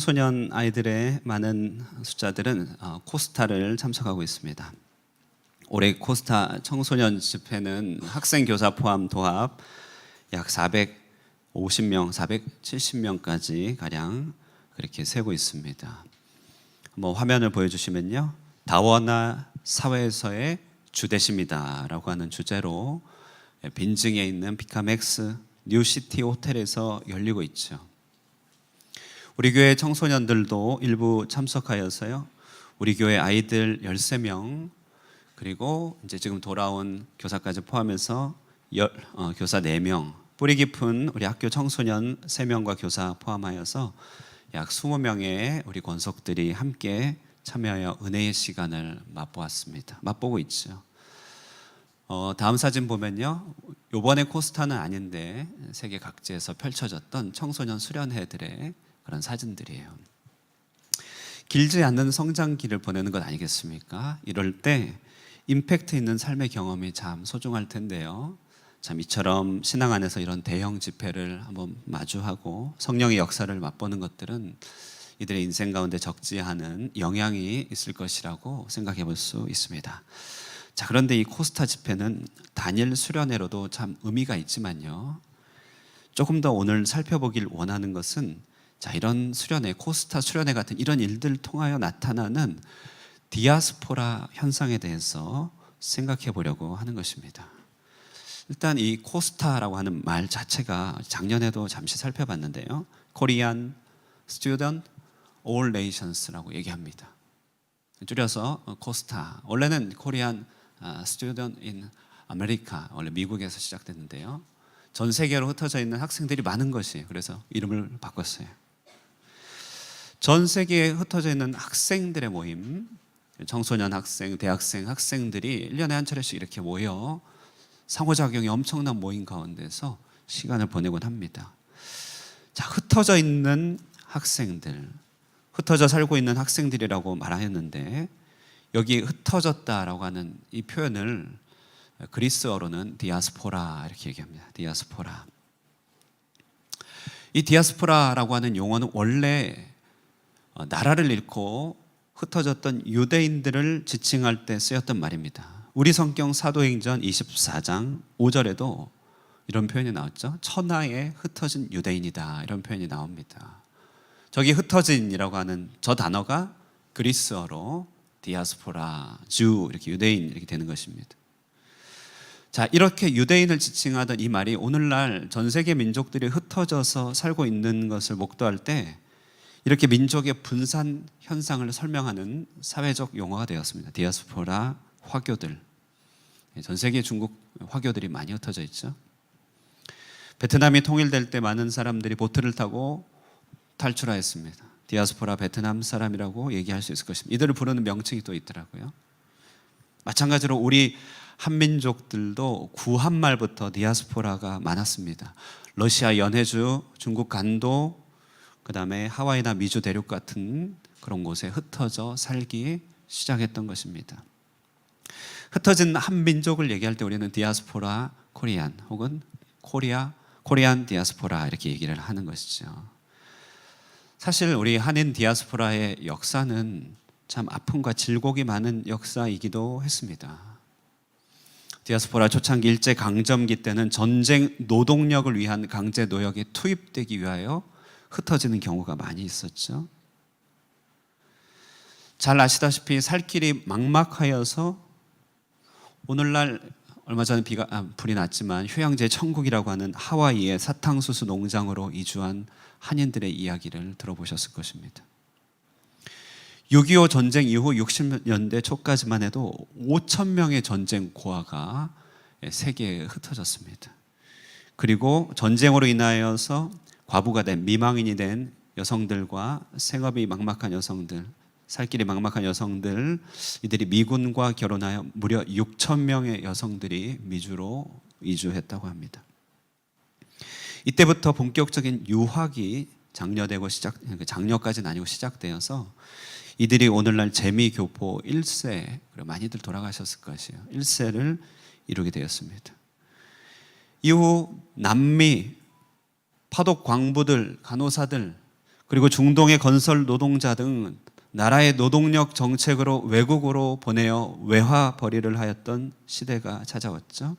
소년 아이들의 많은 숫자들은 코스타를 참석하고 있습니다. 올해 코스타 청소년 집회는 학생 교사 포함 도합 약 450명, 470명까지 가량 그렇게 세고 있습니다. 화면을 보여주시면요, 다원화 사회에서의 주대심이다라고 하는 주제로 빈증에 있는 피카맥스 뉴시티 호텔에서 열리고 있죠. 우리 교회 청소년들도 일부 참석하여서요, 우리 교회 아이들 13명 그리고 이제 지금 돌아온 교사까지 포함해서 교사 4명, 뿌리 깊은 우리 학교 청소년 3명과 교사 포함하여서 약 20명의 우리 권속들이 함께 참여하여 은혜의 시간을 맛보고 있죠. 다음 사진 보면요, 이번에 코스타는 아닌데 세계 각지에서 펼쳐졌던 청소년 수련회들의 그런 사진들이에요. 길지 않는 성장기를 보내는 것 아니겠습니까? 이럴 때 임팩트 있는 삶의 경험이 참 소중할 텐데요. 참 이처럼 신앙 안에서 이런 대형 집회를 한번 마주하고 성령의 역사를 맛보는 것들은 이들의 인생 가운데 적지 않은 영향이 있을 것이라고 생각해 볼 수 있습니다. 자, 그런데 이 코스타 집회는 단일 수련회로도 참 의미가 있지만요, 조금 더 오늘 살펴보길 원하는 것은 이런 수련회, 코스타 수련회 같은 이런 일들을 통하여 나타나는 디아스포라 현상에 대해서 생각해 보려고 하는 것입니다. 일단 이 코스타라고 하는 말 자체가 작년에도 잠시 살펴봤는데요, Korean Student All Nations라고 얘기합니다. 줄여서 코스타. 원래는 Korean Student in America, 원래 미국에서 시작됐는데요, 전 세계로 흩어져 있는 학생들이 많은 것이에요. 그래서 이름을 바꿨어요. 전 세계에 흩어져 있는 학생들의 모임, 청소년 학생, 대학생, 학생들이 1년에 한 차례씩 이렇게 모여 상호작용이 엄청난 모임 가운데서 시간을 보내곤 합니다. 자, 흩어져 있는 학생들, 흩어져 살고 있는 학생들이라고 말하였는데, 여기 흩어졌다라고 하는 이 표현을 그리스어로는 디아스포라 이렇게 얘기합니다. 디아스포라. 이 디아스포라라고 하는 용어는 원래 나라를 잃고 흩어졌던 유대인들을 지칭할 때 쓰였던 말입니다. 우리 성경 사도행전 24장 5절에도 이런 표현이 나왔죠. 천하에 흩어진 유대인이다, 이런 표현이 나옵니다. 저기 흩어진이라고 하는 저 단어가 그리스어로 디아스포라, 주, 이렇게 유대인 이렇게 되는 것입니다. 자, 이렇게 유대인을 지칭하던 이 말이 오늘날 전 세계 민족들이 흩어져서 살고 있는 것을 목도할 때 이렇게 민족의 분산 현상을 설명하는 사회적 용어가 되었습니다. 디아스포라, 화교들. 전 세계 중국 화교들이 많이 흩어져 있죠. 베트남이 통일될 때 많은 사람들이 보트를 타고 탈출하였습니다. 디아스포라 베트남 사람이라고 얘기할 수 있을 것입니다. 이들을 부르는 명칭이 또 있더라고요. 마찬가지로 우리 한민족들도 구한말부터 디아스포라가 많았습니다. 러시아 연해주, 중국 간도, 그 다음에 하와이나 미주 대륙 같은 그런 곳에 흩어져 살기 시작했던 것입니다. 흩어진 한 민족을 얘기할 때 우리는 디아스포라 코리안 혹은 코리안 디아스포라 이렇게 얘기를 하는 것이죠. 사실 우리 한인 디아스포라의 역사는 참 아픔과 질곡이 많은 역사이기도 했습니다. 디아스포라 초창기 일제강점기 때는 전쟁 노동력을 위한 강제 노역에 투입되기 위하여 흩어지는 경우가 많이 있었죠. 잘 아시다시피 살 길이 막막하여서 오늘날 얼마 전에 불이 났지만 휴양지의 천국이라고 하는 하와이의 사탕수수 농장으로 이주한 한인들의 이야기를 들어보셨을 것입니다. 6.25 전쟁 이후 60년대 초까지만 해도 5,000명의 전쟁 고아가 세계에 흩어졌습니다. 그리고 전쟁으로 인하여서 과부가 된, 미망인이 된 여성들과 생업이 막막한 여성들, 살 길이 막막한 여성들, 이들이 미군과 결혼하여 무려 6,000명의 여성들이 미주로 이주했다고 합니다. 이때부터 본격적인 유학이 장려되고 장려까지는 아니고 시작되어서 이들이 오늘날 재미교포 1세, 많이들 돌아가셨을 것이에요. 1세를 이루게 되었습니다. 이후 남미 파독 광부들, 간호사들, 그리고 중동의 건설 노동자 등 나라의 노동력 정책으로 외국으로 보내어 외화 벌이를 하였던 시대가 찾아왔죠.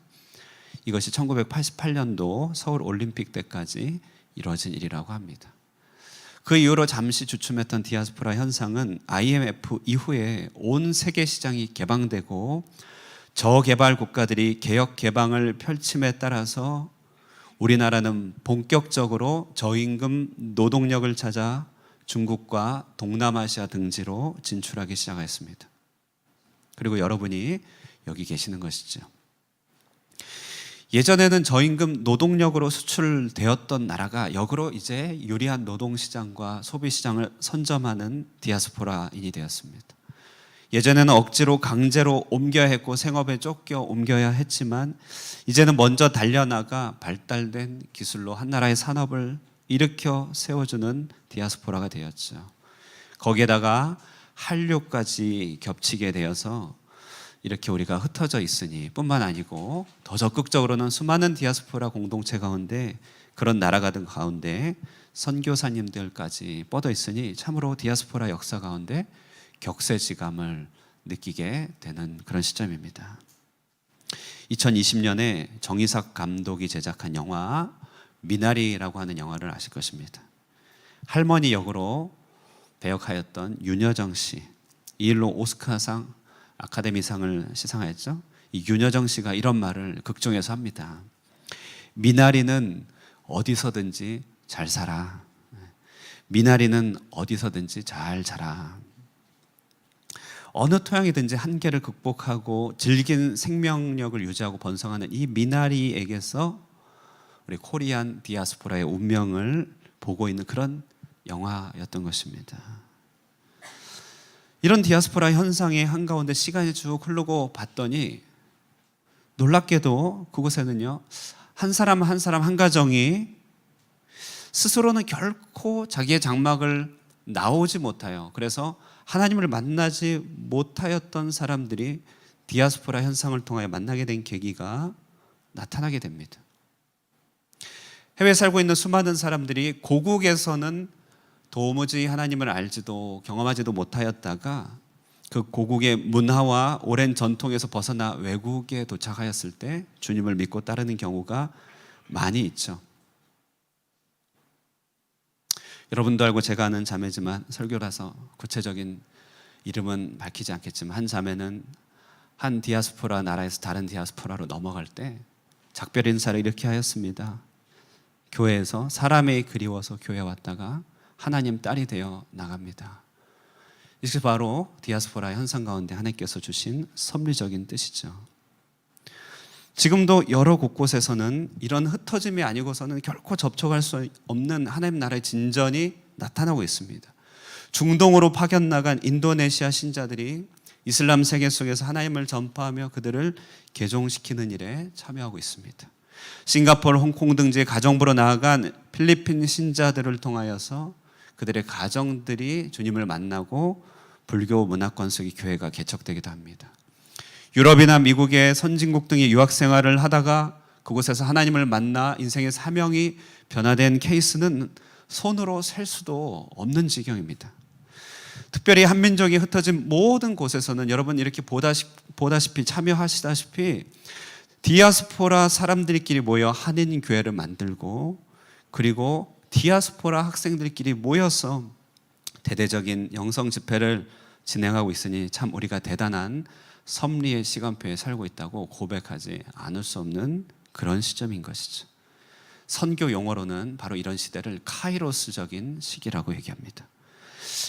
이것이 1988년도 서울 올림픽 때까지 이루어진 일이라고 합니다. 그 이후로 잠시 주춤했던 디아스포라 현상은 IMF 이후에 온 세계 시장이 개방되고 저개발 국가들이 개혁 개방을 펼침에 따라서 우리나라는 본격적으로 저임금 노동력을 찾아 중국과 동남아시아 등지로 진출하기 시작했습니다. 그리고 여러분이 여기 계시는 것이죠. 예전에는 저임금 노동력으로 수출되었던 나라가 역으로 이제 유리한 노동시장과 소비시장을 선점하는 디아스포라인이 되었습니다. 예전에는 억지로 강제로 옮겨야 했고 생업에 쫓겨 옮겨야 했지만 이제는 먼저 달려나가 발달된 기술로 한 나라의 산업을 일으켜 세워주는 디아스포라가 되었죠. 거기에다가 한류까지 겹치게 되어서 이렇게 우리가 흩어져 있으니 뿐만 아니고 더 적극적으로는 수많은 디아스포라 공동체 가운데 그런 나라가 등 가운데 선교사님들까지 뻗어 있으니 참으로 디아스포라 역사 가운데 격세지감을 느끼게 되는 그런 시점입니다. 2020년에 정의삭 감독이 제작한 영화 미나리라고 하는 영화를 아실 것입니다. 할머니 역으로 배역하였던 윤여정 씨, 이 일로 오스카상 아카데미상을 시상하였죠. 이 윤여정 씨가 이런 말을 극중에서 합니다. 미나리는 어디서든지 잘 살아. 미나리는 어디서든지 잘 자라. 어느 토양이든지 한계를 극복하고 질긴 생명력을 유지하고 번성하는 이 미나리에게서 우리 코리안 디아스포라의 운명을 보고 있는 그런 영화였던 것입니다. 이런 디아스포라 현상의 한가운데 시간이 쭉 흐르고 봤더니 놀랍게도 그곳에는요, 한 사람 한 가정이 스스로는 결코 자기의 장막을 나오지 못하여, 그래서 하나님을 만나지 못하였던 사람들이 디아스포라 현상을 통하여 만나게 된 계기가 나타나게 됩니다. 해외에 살고 있는 수많은 사람들이 고국에서는 도무지 하나님을 알지도 경험하지도 못하였다가 그 고국의 문화와 오랜 전통에서 벗어나 외국에 도착하였을 때 주님을 믿고 따르는 경우가 많이 있죠. 여러분도 알고 제가 아는 자매지만 설교라서 구체적인 이름은 밝히지 않겠지만 한 자매는 한 디아스포라 나라에서 다른 디아스포라로 넘어갈 때 작별 인사를 이렇게 하였습니다. 교회에서 사람이 그리워서 교회에 왔다가 하나님 딸이 되어 나갑니다. 이것이 바로 디아스포라 현상 가운데 하나님께서 주신 섭리적인 뜻이죠. 지금도 여러 곳곳에서는 이런 흩어짐이 아니고서는 결코 접촉할 수 없는 하나님 나라의 진전이 나타나고 있습니다. 중동으로 파견 나간 인도네시아 신자들이 이슬람 세계 속에서 하나님을 전파하며 그들을 개종시키는 일에 참여하고 있습니다. 싱가포르, 홍콩 등지의 가정부로 나아간 필리핀 신자들을 통하여서 그들의 가정들이 주님을 만나고 불교 문화권 속의 교회가 개척되기도 합니다. 유럽이나 미국의 선진국 등의 유학 생활을 하다가 그곳에서 하나님을 만나 인생의 사명이 변화된 케이스는 손으로 셀 수도 없는 지경입니다. 특별히 한민족이 흩어진 모든 곳에서는 여러분 이렇게 보다시피 참여하시다시피 디아스포라 사람들끼리 모여 한인 교회를 만들고 그리고 디아스포라 학생들끼리 모여서 대대적인 영성 집회를 진행하고 있으니 참 우리가 대단한 섭리의 시간표에 살고 있다고 고백하지 않을 수 없는 그런 시점인 것이죠. 선교 용어로는 바로 이런 시대를 카이로스적인 시기라고 얘기합니다.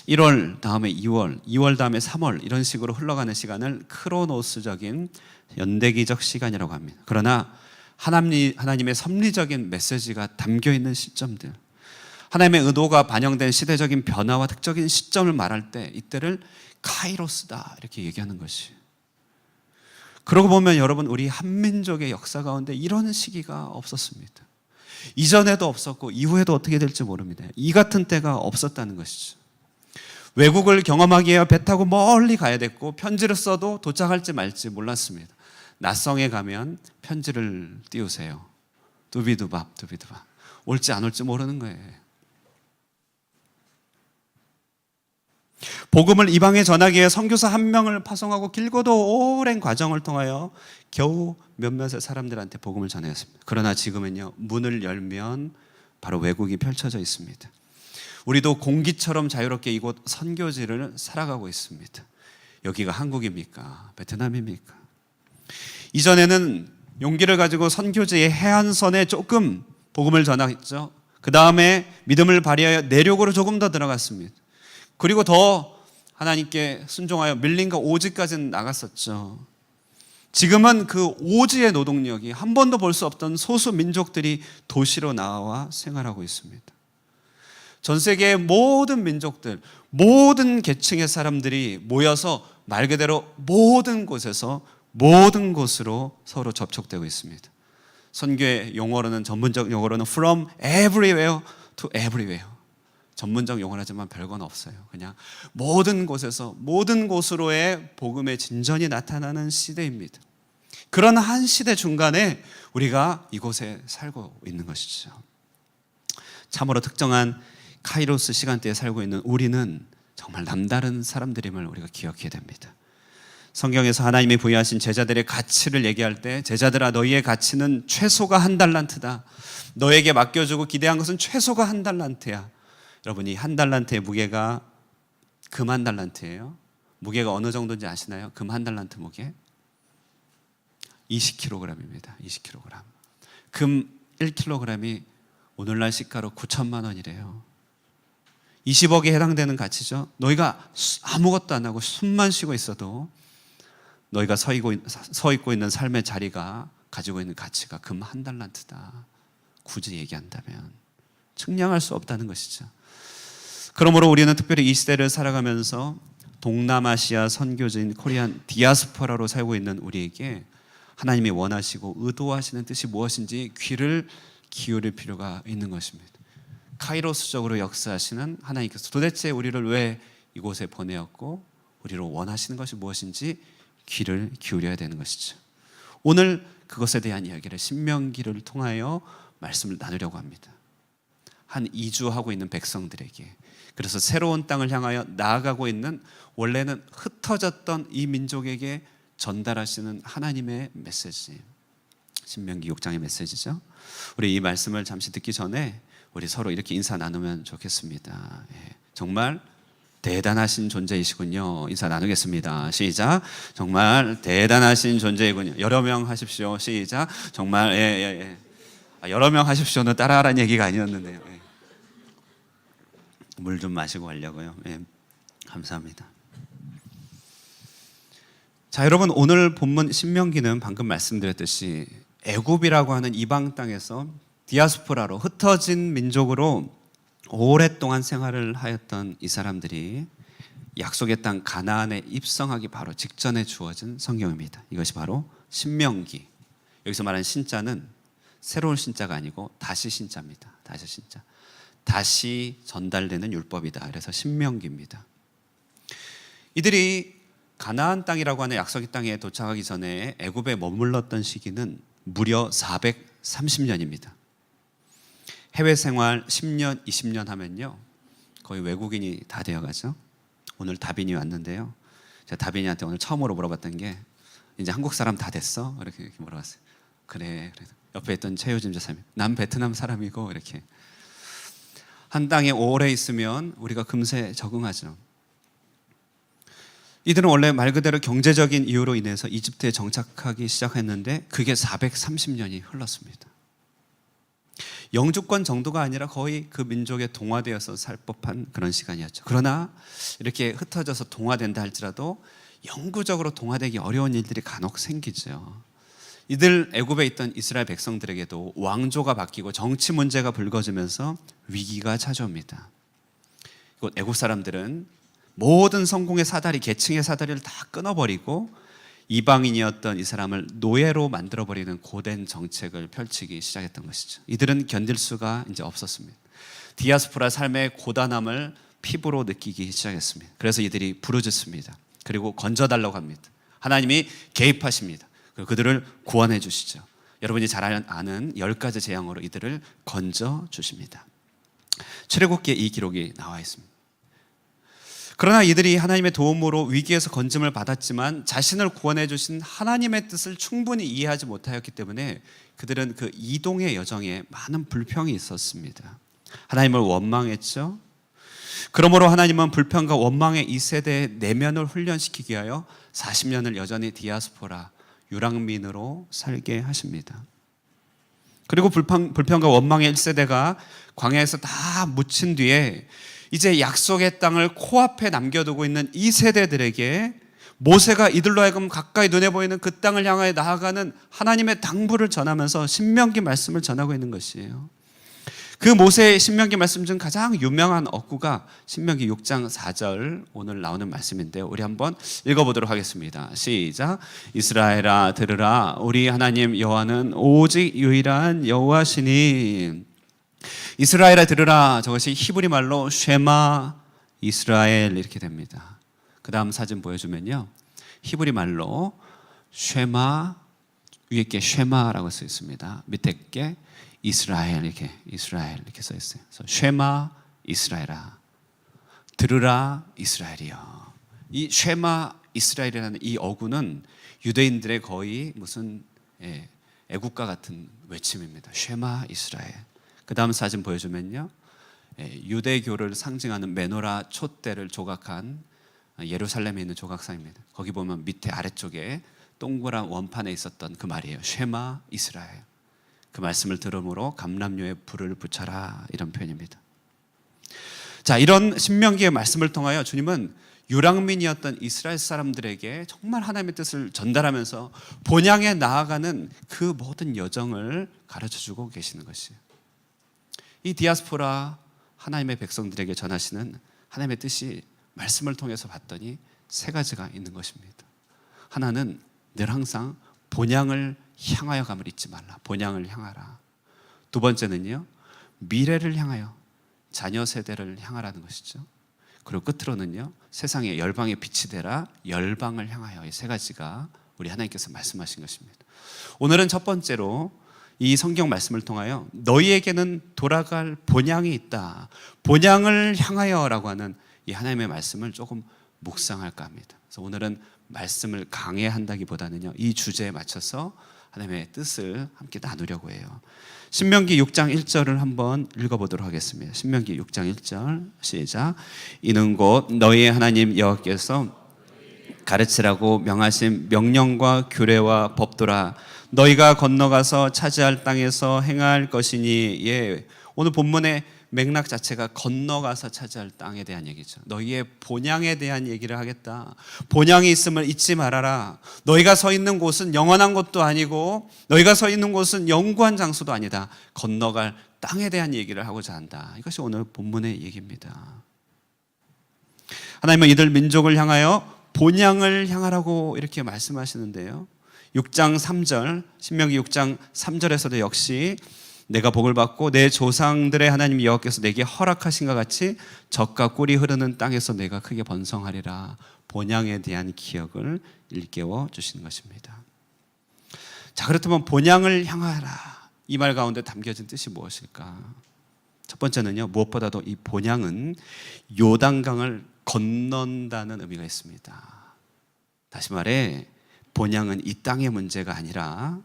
1월 다음에 2월, 2월 다음에 3월 이런 식으로 흘러가는 시간을 크로노스적인 연대기적 시간이라고 합니다. 그러나 하나님의 섭리적인 메시지가 담겨있는 시점들, 하나님의 의도가 반영된 시대적인 변화와 특적인 시점을 말할 때 이때를 카이로스다 이렇게 얘기하는 것이. 그러고 보면 여러분 우리 한민족의 역사 가운데 이런 시기가 없었습니다. 이전에도 없었고 이후에도 어떻게 될지 모릅니다. 이 같은 때가 없었다는 것이죠. 외국을 경험하기 위해 배 타고 멀리 가야 됐고 편지를 써도 도착할지 말지 몰랐습니다. 낯성에 가면 편지를 띄우세요. 두비두밥 올지 안 올지 모르는 거예요. 복음을 이방에 전하기 위해 선교사 한 명을 파송하고 길고도 오랜 과정을 통하여 겨우 몇몇의 사람들한테 복음을 전했습니다. 그러나 지금은요, 문을 열면 바로 외국이 펼쳐져 있습니다. 우리도 공기처럼 자유롭게 이곳 선교지를 살아가고 있습니다. 여기가 한국입니까? 베트남입니까? 이전에는 용기를 가지고 선교지의 해안선에 조금 복음을 전했죠. 그 다음에 믿음을 발휘하여 내륙으로 조금 더 들어갔습니다. 그리고 더 하나님께 순종하여 밀린과 오지까지는 나갔었죠. 지금은 그 오지의 노동력이 한 번도 볼 수 없던 소수 민족들이 도시로 나와 생활하고 있습니다. 전 세계의 모든 민족들, 모든 계층의 사람들이 모여서 말 그대로 모든 곳에서 모든 곳으로 서로 접촉되고 있습니다. 선교의 용어로는, 전문적 용어로는 from everywhere to everywhere. 전문적 용어라지만 별건 없어요. 그냥 모든 곳에서 모든 곳으로의 복음의 진전이 나타나는 시대입니다. 그런 한 시대 중간에 우리가 이곳에 살고 있는 것이죠. 참으로 특정한 카이로스 시간대에 살고 있는 우리는 정말 남다른 사람들임을 우리가 기억해야 됩니다. 성경에서 하나님이 부여하신 제자들의 가치를 얘기할 때, 제자들아 너희의 가치는 최소가 1달란트다. 너에게 맡겨주고 기대한 것은 최소가 1달란트야. 여러분, 이 1달란트의 무게가 금 1달란트예요. 무게가 어느 정도인지 아시나요? 금 1달란트 무게 20kg입니다. 20kg. 금 1kg이 오늘날 시가로 9천만 원이래요. 20억에 해당되는 가치죠. 너희가 아무것도 안 하고 숨만 쉬고 있어도 너희가 서 있고 있는 삶의 자리가 가지고 있는 가치가 금 1달란트다. 굳이 얘기한다면 측량할 수 없다는 것이죠. 그러므로 우리는 특별히 이 시대를 살아가면서 동남아시아 선교지인 코리안 디아스포라로 살고 있는 우리에게 하나님이 원하시고 의도하시는 뜻이 무엇인지 귀를 기울일 필요가 있는 것입니다. 카이로스적으로 역사하시는 하나님께서 도대체 우리를 왜 이곳에 보내었고 우리로 원하시는 것이 무엇인지 귀를 기울여야 되는 것이죠. 오늘 그것에 대한 이야기를 신명기를 통하여 말씀을 나누려고 합니다. 한 이주하고 있는 백성들에게, 그래서 새로운 땅을 향하여 나아가고 있는 원래는 흩어졌던 이 민족에게 전달하시는 하나님의 메시지, 신명기 6장의 메시지죠. 우리 이 말씀을 잠시 듣기 전에 우리 서로 이렇게 인사 나누면 좋겠습니다. 정말 대단하신 존재이시군요. 인사 나누겠습니다. 시작. 정말 대단하신 존재이군요. 여러 명 하십시오. 시작. 정말 여러 명 하십시오는 따라하라는 얘기가 아니었는데요. 물 좀 마시고 가려고요. 감사합니다. 자, 여러분, 오늘 본문 신명기는 방금 말씀드렸듯이 애굽이라고 하는 이방 땅에서 디아스포라로 흩어진 민족으로 오랫동안 생활을 하였던 이 사람들이 약속의 땅 가나안에 입성하기 바로 직전에 주어진 성경입니다. 이것이 바로 신명기. 여기서 말하는 신자는 새로운 신자가 아니고 다시 신자입니다. 다시 신자. 다시 전달되는 율법이다. 그래서 신명기입니다. 이들이 가나안 땅이라고 하는 약속의 땅에 도착하기 전에 애굽에 머물렀던 시기는 무려 430년입니다. 해외 생활 10년, 20년 하면요 거의 외국인이 다 되어가죠. 오늘 다빈이 왔는데요. 제가 다빈이한테 오늘 처음으로 물어봤던 게 이제 한국 사람 다 됐어? 이렇게 물어봤어요. 그래. 옆에 있던 최효진 집사님, 난 베트남 사람이고 이렇게. 한 땅에 오래 있으면 우리가 금세 적응하죠. 이들은 원래 말 그대로 경제적인 이유로 인해서 이집트에 정착하기 시작했는데 그게 430년이 흘렀습니다. 영주권 정도가 아니라 거의 그 민족에 동화되어서 살 법한 그런 시간이었죠. 그러나 이렇게 흩어져서 동화된다 할지라도 영구적으로 동화되기 어려운 일들이 간혹 생기죠. 이들 애굽에 있던 이스라엘 백성들에게도 왕조가 바뀌고 정치 문제가 불거지면서 위기가 찾아옵니다. 이곳 애굽 사람들은 모든 성공의 사다리, 계층의 사다리를 다 끊어버리고 이방인이었던 이 사람을 노예로 만들어버리는 고된 정책을 펼치기 시작했던 것이죠. 이들은 견딜 수가 이제 없었습니다. 디아스포라 삶의 고단함을 피부로 느끼기 시작했습니다. 그래서 이들이 부르짖습니다. 그리고 건져달라고 합니다. 하나님이 개입하십니다. 그리고 그들을 구원해 주시죠. 여러분이 잘 아는 10가지 재앙으로 이들을 건져 주십니다. 출애굽기에 이 기록이 나와 있습니다. 그러나 이들이 하나님의 도움으로 위기에서 건짐을 받았지만 자신을 구원해 주신 하나님의 뜻을 충분히 이해하지 못하였기 때문에 그들은 그 이동의 여정에 많은 불평이 있었습니다. 하나님을 원망했죠. 그러므로 하나님은 불평과 원망의 이 세대의 내면을 훈련시키기 위하여 40년을 여전히 디아스포라, 유랑민으로 살게 하십니다. 그리고 불평과 원망의 1세대가 광야에서 다 묻힌 뒤에 이제 약속의 땅을 코앞에 남겨두고 있는 이 세대들에게 모세가 이들로 하여금 가까이 눈에 보이는 그 땅을 향하여 나아가는 하나님의 당부를 전하면서 신명기 말씀을 전하고 있는 것이에요. 그 모세의 신명기 말씀 중 가장 유명한 어구가 신명기 6장 4절 오늘 나오는 말씀인데요. 우리 한번 읽어보도록 하겠습니다. 시작. 이스라엘아 들으라. 우리 하나님 여호와는 오직 유일한 여호와시니. 이스라엘아 들으라. 저것이 히브리 말로 쉐마 이스라엘 이렇게 됩니다. 그 다음 사진 보여주면요. 히브리 말로 쉐마, 위에 게 쉐마라고 써 있습니다. 밑에 게 이스라엘 이렇게 써 있어요. 그래서 쉐마 이스라엘아 들으라 이스라엘이여. 이 쉐마 이스라엘이라는 이 어구는 유대인들의 거의 무슨 애국가 같은 외침입니다. 쉐마 이스라엘. 그 다음 사진 보여주면요. 유대교를 상징하는 메노라 촛대를 조각한 예루살렘에 있는 조각상입니다. 거기 보면 밑에 아래쪽에 동그란 원판에 있었던 그 말이에요. 쉐마 이스라엘. 그 말씀을 들음으로 감람류에 불을 붙여라, 이런 표현입니다. 자, 이런 신명기의 말씀을 통하여 주님은 유랑민이었던 이스라엘 사람들에게 정말 하나님의 뜻을 전달하면서 본향에 나아가는 그 모든 여정을 가르쳐주고 계시는 것이에요. 이 디아스포라 하나님의 백성들에게 전하시는 하나님의 뜻이 말씀을 통해서 봤더니 세 가지가 있는 것입니다. 하나는 늘 항상 본향을 향하여 감을 잊지 말라. 본향을 향하라. 두 번째는요, 미래를 향하여 자녀 세대를 향하라는 것이죠. 그리고 끝으로는요, 세상에 열방의 빛이 되라. 열방을 향하여. 이 세 가지가 우리 하나님께서 말씀하신 것입니다. 오늘은 첫 번째로 이 성경 말씀을 통하여 너희에게는 돌아갈 본향이 있다. 본향을 향하여라고 하는 이 하나님의 말씀을 조금 묵상할까 합니다. 그래서 오늘은 말씀을 강해한다기보다는요, 이 주제에 맞춰서 하나님의 뜻을 함께 나누려고 해요. 신명기 6장 1절을 한번 읽어보도록 하겠습니다. 신명기 6장 1절 시작. 이는 곧 너희의 하나님 여호와께서 가르치라고 명하신 명령과 규례와 법도라. 너희가 건너가서 차지할 땅에서 행할 것이니. 예, 오늘 본문의 맥락 자체가 건너가서 차지할 땅에 대한 얘기죠. 너희의 본향에 대한 얘기를 하겠다. 본향이 있음을 잊지 말아라. 너희가 서 있는 곳은 영원한 곳도 아니고 너희가 서 있는 곳은 영구한 장소도 아니다. 건너갈 땅에 대한 얘기를 하고자 한다. 이것이 오늘 본문의 얘기입니다. 하나님은 이들 민족을 향하여 본향을 향하라고 이렇게 말씀하시는데요. 6장 3절, 신명기 6장 3절에서도 역시 내가 복을 받고 내 조상들의 하나님 여호와께서 내게 허락하신 것 같이 젖과 꿀이 흐르는 땅에서 내가 크게 번성하리라. 본향에 대한 기억을 일깨워 주시는 것입니다. 자, 그렇다면 본향을 향하라. 이 말 가운데 담겨진 뜻이 무엇일까? 첫 번째는요, 무엇보다도 이 본향은 요단강을 건넌다는 의미가 있습니다. 다시 말해 본향은 이 땅의 문제가 아니라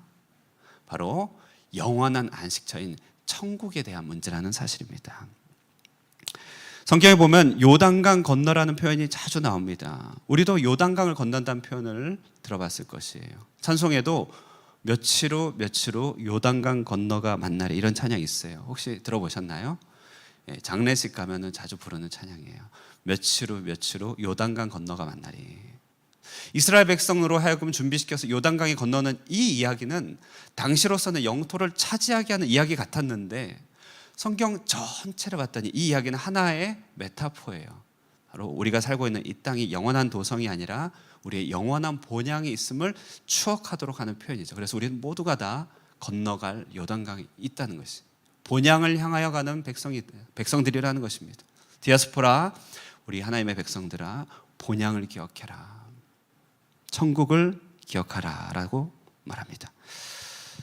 바로 영원한 안식처인 천국에 대한 문제라는 사실입니다. 성경에 보면 요단강 건너라는 표현이 자주 나옵니다. 우리도 요단강을 건넌다는 표현을 들어봤을 것이에요. 찬송에도 며칠 후 요단강 건너가 만나리, 이런 찬양이 있어요. 혹시 들어보셨나요? 장례식 가면은 자주 부르는 찬양이에요. 며칠 후 요단강 건너가 만나리. 이스라엘 백성으로 하여금 준비시켜서 요단강이 건너는 이 이야기는 당시로서는 영토를 차지하게 하는 이야기 같았는데 성경 전체를 봤더니 이 이야기는 하나의 메타포예요. 바로 우리가 살고 있는 이 땅이 영원한 도성이 아니라 우리의 영원한 본향이 있음을 추억하도록 하는 표현이죠. 그래서 우리는 모두가 다 건너갈 요단강이 있다는 것이, 본향을 향하여 가는 백성들이라는 것입니다. 디아스포라, 우리 하나님의 백성들아, 본향을 기억해라. 천국을 기억하라 라고 말합니다.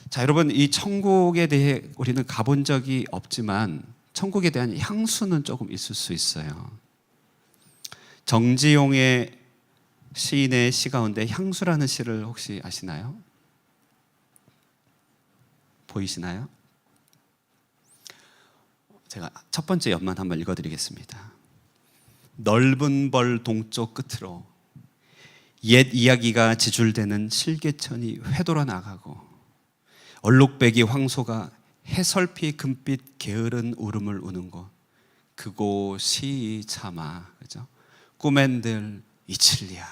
자, 여러분, 이 천국에 대해 우리는 가본 적이 없지만 천국에 대한 향수는 조금 있을 수 있어요. 정지용의 시인의 시 가운데 향수라는 시를 혹시 아시나요? 보이시나요? 제가 첫 번째 옆만 한번 읽어드리겠습니다. 넓은 벌 동쪽 끝으로 옛 이야기가 지줄대는 실개천이 휘돌아 나가고 얼룩배기 황소가 해설피 금빛 게으른 울음을 우는 곳, 그곳이 참아, 그죠? 꿈엔들 이칠리아.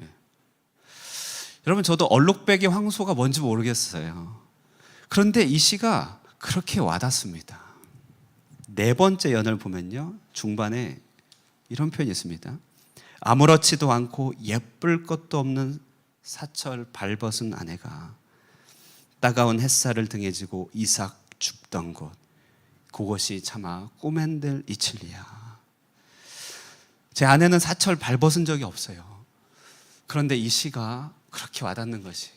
예. 여러분, 저도 얼룩배기 황소가 뭔지 모르겠어요. 그런데 이 시가 그렇게 와닿습니다. 네 번째 연을 보면요, 중반에 이런 표현이 있습니다. 아무렇지도 않고 예쁠 것도 없는 사철 발벗은 아내가 따가운 햇살을 등에 지고 이삭 죽던 곳, 그곳이 차마 꿈엔들 이칠리아. 제 아내는 사철 발벗은 적이 없어요. 그런데 이 시가 그렇게 와닿는 것이에요.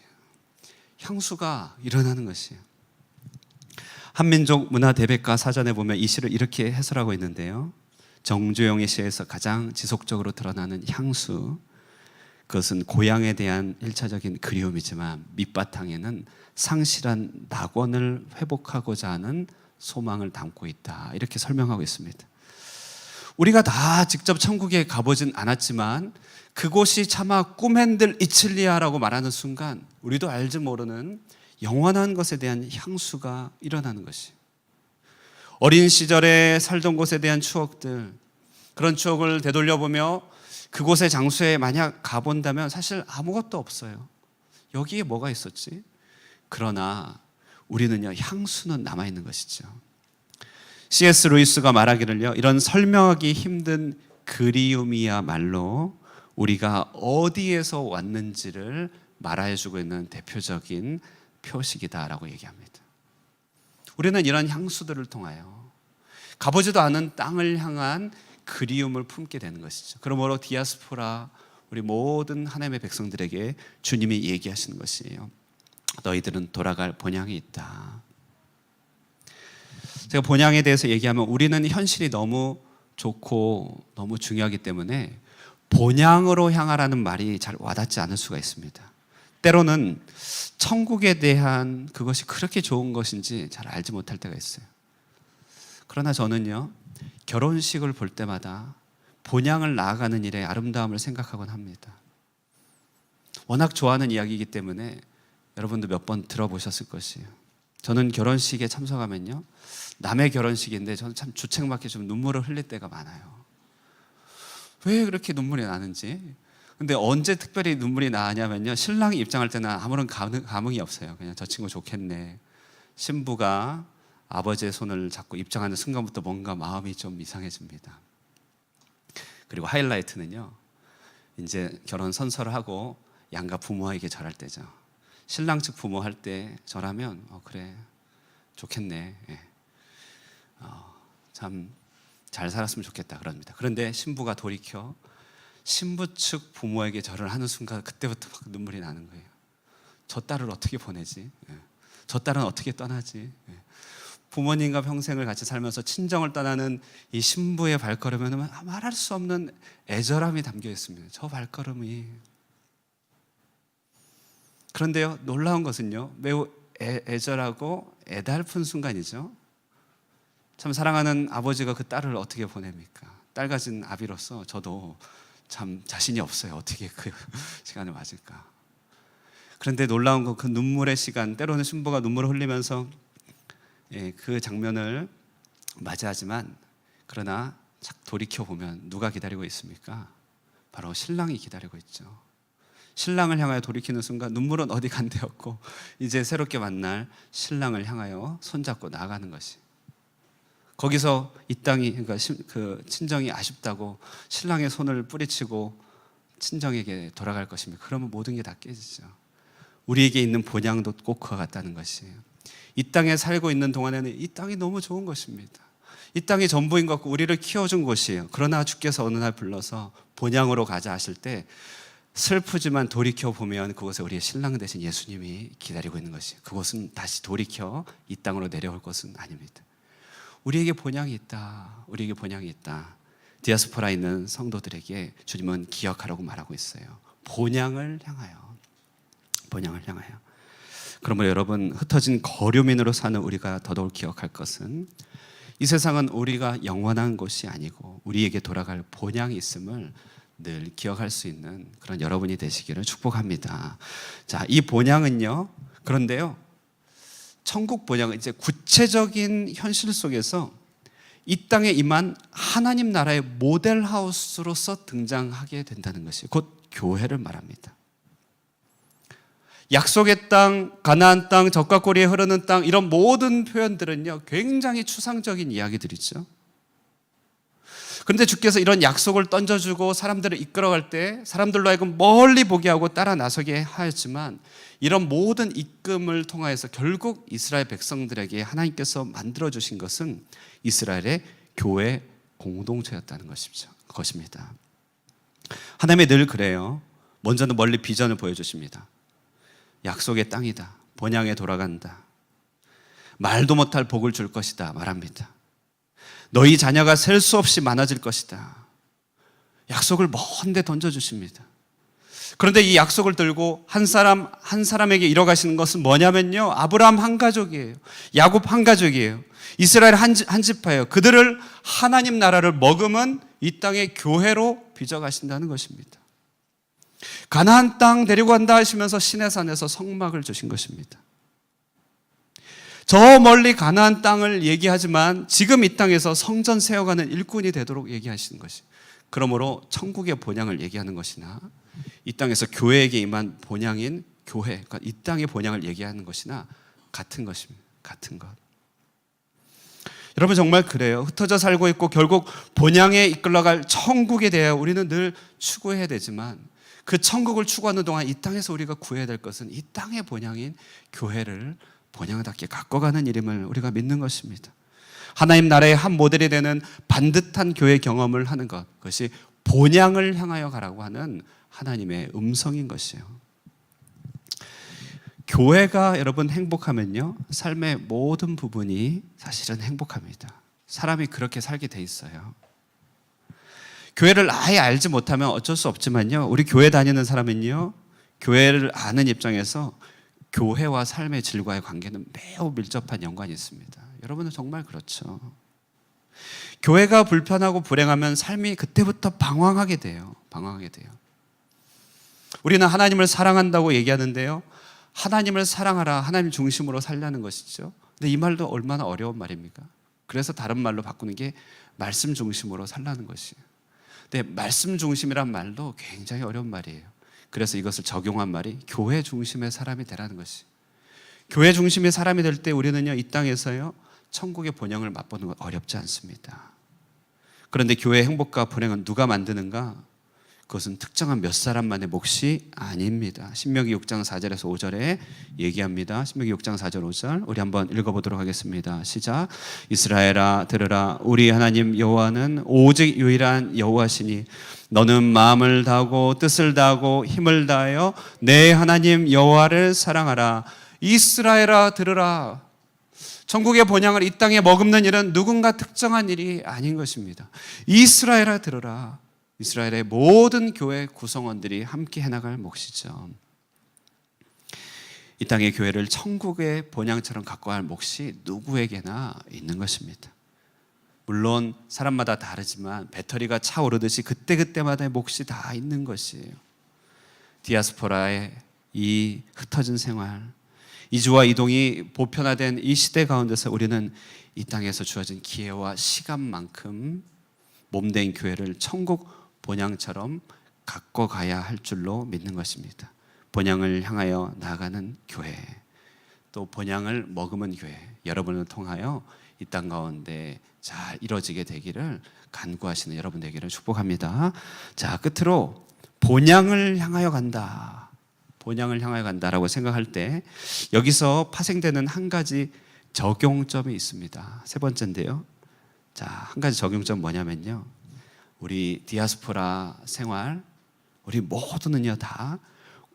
향수가 일어나는 것이에요. 한민족 문화대백과 사전에 보면 이 시를 이렇게 해설하고 있는데요. 정주영의 시에서 가장 지속적으로 드러나는 향수, 그것은 고향에 대한 일차적인 그리움이지만 밑바탕에는 상실한 낙원을 회복하고자 하는 소망을 담고 있다, 이렇게 설명하고 있습니다. 우리가 다 직접 천국에 가보진 않았지만 그곳이 차마 꿈엔들 이칠리아라고 말하는 순간 우리도 알지 모르는 영원한 것에 대한 향수가 일어나는 것이, 어린 시절에 살던 곳에 대한 추억들, 그런 추억을 되돌려보며 그곳의 장소에 만약 가본다면 사실 아무것도 없어요. 여기에 뭐가 있었지? 그러나 우리는요, 향수는 남아있는 것이죠. C.S. 루이스가 말하기를요, 이런 설명하기 힘든 그리움이야말로 우리가 어디에서 왔는지를 말해주고 있는 대표적인 표식이다라고 얘기합니다. 우리는 이런 향수들을 통하여 가보지도 않은 땅을 향한 그리움을 품게 되는 것이죠. 그러므로 디아스포라, 우리 모든 하나님의 백성들에게 주님이 얘기하시는 것이에요. 너희들은 돌아갈 본향이 있다. 제가 본향에 대해서 얘기하면 우리는 현실이 너무 좋고 너무 중요하기 때문에 본향으로 향하라는 말이 잘 와닿지 않을 수가 있습니다. 때로는 천국에 대한 그것이 그렇게 좋은 것인지 잘 알지 못할 때가 있어요. 그러나 저는요, 결혼식을 볼 때마다 본향을 나아가는 일의 아름다움을 생각하곤 합니다. 워낙 좋아하는 이야기이기 때문에 여러분도 몇 번 들어보셨을 것이에요. 저는 결혼식에 참석하면요, 남의 결혼식인데 저는 참 주책맞게 좀 눈물을 흘릴 때가 많아요. 왜 그렇게 눈물이 나는지. 근데 언제 특별히 눈물이 나냐면요, 신랑이 입장할 때는 아무런 감흥이 없어요. 그냥 저 친구 좋겠네. 신부가 아버지의 손을 잡고 입장하는 순간부터 뭔가 마음이 좀 이상해집니다. 그리고 하이라이트는요, 이제 결혼 선서를 하고 양가 부모에게 절할 때죠. 신랑 측 부모 할 때 절하면 그래 좋겠네, 참 잘 살았으면 좋겠다 그럽니다. 그런데 신부가 돌이켜 신부 측 부모에게 절을 하는 순간 그때부터 막 눈물이 나는 거예요. 저 딸을 어떻게 보내지? 저 딸은 어떻게 떠나지? 부모님과 평생을 같이 살면서 친정을 떠나는 이 신부의 발걸음에는 말할 수 없는 애절함이 담겨 있습니다. 저 발걸음이. 그런데요, 놀라운 것은요, 매우 애절하고 애달픈 순간이죠. 참 사랑하는 아버지가 그 딸을 어떻게 보냅니까? 딸 가진 아비로서 저도 참 자신이 없어요. 어떻게 그 시간을 맞을까? 그런데 놀라운 건 그 눈물의 시간, 때로는 신부가 눈물을 흘리면서 그 장면을 맞이하지만, 그러나 착 돌이켜보면 누가 기다리고 있습니까? 바로 신랑이 기다리고 있죠. 신랑을 향하여 돌이키는 순간 눈물은 어디 간데없고 이제 새롭게 만날 신랑을 향하여 손잡고 나아가는 것이, 거기서 이 땅이, 그러니까 그 친정이 아쉽다고 신랑의 손을 뿌리치고 친정에게 돌아갈 것입니다. 그러면 모든 게 다 깨지죠. 우리에게 있는 본향도 꼭 그와 같다는 것이에요. 이 땅에 살고 있는 동안에는 이 땅이 너무 좋은 것입니다. 이 땅이 전부인 것 같고 우리를 키워준 곳이에요. 그러나 주께서 어느 날 불러서 본향으로 가자 하실 때 슬프지만 돌이켜보면 그곳에 우리의 신랑 되신 예수님이 기다리고 있는 것이에요. 그곳은 다시 돌이켜 이 땅으로 내려올 것은 아닙니다. 우리에게 본향이 있다. 우리에게 본향이 있다. 디아스포라에 있는 성도들에게 주님은 기억하라고 말하고 있어요. 본향을 향하여. 본향을 향하여. 그러므로 여러분, 흩어진 거류민으로 사는 우리가 더더욱 기억할 것은 이 세상은 우리가 영원한 곳이 아니고 우리에게 돌아갈 본향이 있음을 늘 기억할 수 있는 그런 여러분이 되시기를 축복합니다. 자, 이 본향은요, 그런데요, 천국 본향은 이제 구체적인 현실 속에서 이 땅에 임한 하나님 나라의 모델하우스로서 등장하게 된다는 것이 곧 교회를 말합니다. 약속의 땅, 가나안 땅, 젖과 꿀이 흐르는 땅, 이런 모든 표현들은요 굉장히 추상적인 이야기들이죠. 그런데 주께서 이런 약속을 던져주고 사람들을 이끌어갈 때 사람들로 하여금 멀리 보게 하고 따라 나서게 하였지만, 이런 모든 이끌음을 통하여서 결국 이스라엘 백성들에게 하나님께서 만들어주신 것은 이스라엘의 교회 공동체였다는 것입니다. 하나님이 늘 그래요. 먼저는 멀리 비전을 보여주십니다. 약속의 땅이다. 본향에 돌아간다. 말도 못할 복을 줄 것이다 말합니다. 너희 자녀가 셀 수 없이 많아질 것이다. 약속을 먼데 던져주십니다. 그런데 이 약속을 들고 한 사람에게 이뤄가시는 것은 뭐냐면요, 아브라함 한 가족이에요. 야곱 한 가족이에요. 이스라엘 한 지파예요. 그들을 하나님 나라를 머금은 이 땅의 교회로 빚어가신다는 것입니다. 가나안 땅 데리고 간다 하시면서 시내산에서 성막을 주신 것입니다. 저 멀리 가나안 땅을 얘기하지만 지금 이 땅에서 성전 세워가는 일꾼이 되도록 얘기하시는 것이, 그러므로 천국의 본향을 얘기하는 것이나 이 땅에서 교회에게 임한 본향인 교회, 그러니까 이 땅의 본향을 얘기하는 것이나 같은 것입니다. 같은 것. 여러분 정말 그래요. 흩어져 살고 있고 결국 본향에 이끌어갈 천국에 대해 우리는 늘 추구해야 되지만, 그 천국을 추구하는 동안 이 땅에서 우리가 구해야 될 것은 이 땅의 본향인 교회를 본향답게 가꿔가는 일임을 우리가 믿는 것입니다. 하나님 나라의 한 모델이 되는 반듯한 교회 경험을 하는 것, 그것이 본향을 향하여 가라고 하는 하나님의 음성인 것이에요. 교회가 여러분 행복하면요, 삶의 모든 부분이 사실은 행복합니다. 사람이 그렇게 살게 돼 있어요. 교회를 아예 알지 못하면 어쩔 수 없지만요, 우리 교회 다니는 사람은요, 교회를 아는 입장에서 교회와 삶의 질과의 관계는 매우 밀접한 연관이 있습니다. 여러분은 정말 그렇죠. 교회가 불편하고 불행하면 삶이 그때부터 방황하게 돼요. 우리는 하나님을 사랑한다고 얘기하는데요, 하나님을 사랑하라, 하나님 중심으로 살라는 것이죠. 근데 이 말도 얼마나 어려운 말입니까? 그래서 다른 말로 바꾸는 게 말씀 중심으로 살라는 것이에요. 근데 말씀 중심이란 말도 굉장히 어려운 말이에요. 그래서 이것을 적용한 말이 교회 중심의 사람이 되라는 것이. 교회 중심의 사람이 될 때 우리는요, 이 땅에서요, 천국의 본향을 맛보는 건 어렵지 않습니다. 그런데 교회의 행복과 불행은 누가 만드는가? 그것은 특정한 몇 사람만의 몫이 아닙니다. 신명기 6장 4절에서 5절에 얘기합니다. 신명기 6장 4절 5절 우리 한번 읽어보도록 하겠습니다. 시작. 이스라엘아 들으라, 우리 하나님 여호와는 오직 유일한 여호와시니 너는 마음을 다하고 뜻을 다하고 힘을 다하여 내 하나님 여호와를 사랑하라. 이스라엘아 들으라. 천국의 본향을 이 땅에 머금는 일은 누군가 특정한 일이 아닌 것입니다. 이스라엘아 들으라. 이스라엘의 모든 교회 구성원들이 함께 해나갈 몫이죠. 이 땅의 교회를 천국의 본향처럼 갖고 갈 몫이 누구에게나 있는 것입니다. 물론 사람마다 다르지만 배터리가 차오르듯이 그때그때마다의 몫이 다 있는 것이에요. 디아스포라의 이 흩어진 생활, 이주와 이동이 보편화된 이 시대 가운데서 우리는 이 땅에서 주어진 기회와 시간만큼 몸된 교회를 천국 본향처럼 갖고 가야 할 줄로 믿는 것입니다. 본향을 향하여 나아가는 교회, 또 본향을 머금은 교회, 여러분을 통하여 이 땅 가운데 잘 이루어지게 되기를 간구하시는 여러분 되기를 축복합니다. 자, 끝으로 본향을 향하여 간다. 본향을 향하여 간다라고 생각할 때 여기서 파생되는 한 가지 적용점이 있습니다. 세 번째인데요. 자, 한 가지 적용점 뭐냐면요, 우리 디아스포라 생활, 우리 모두는요 다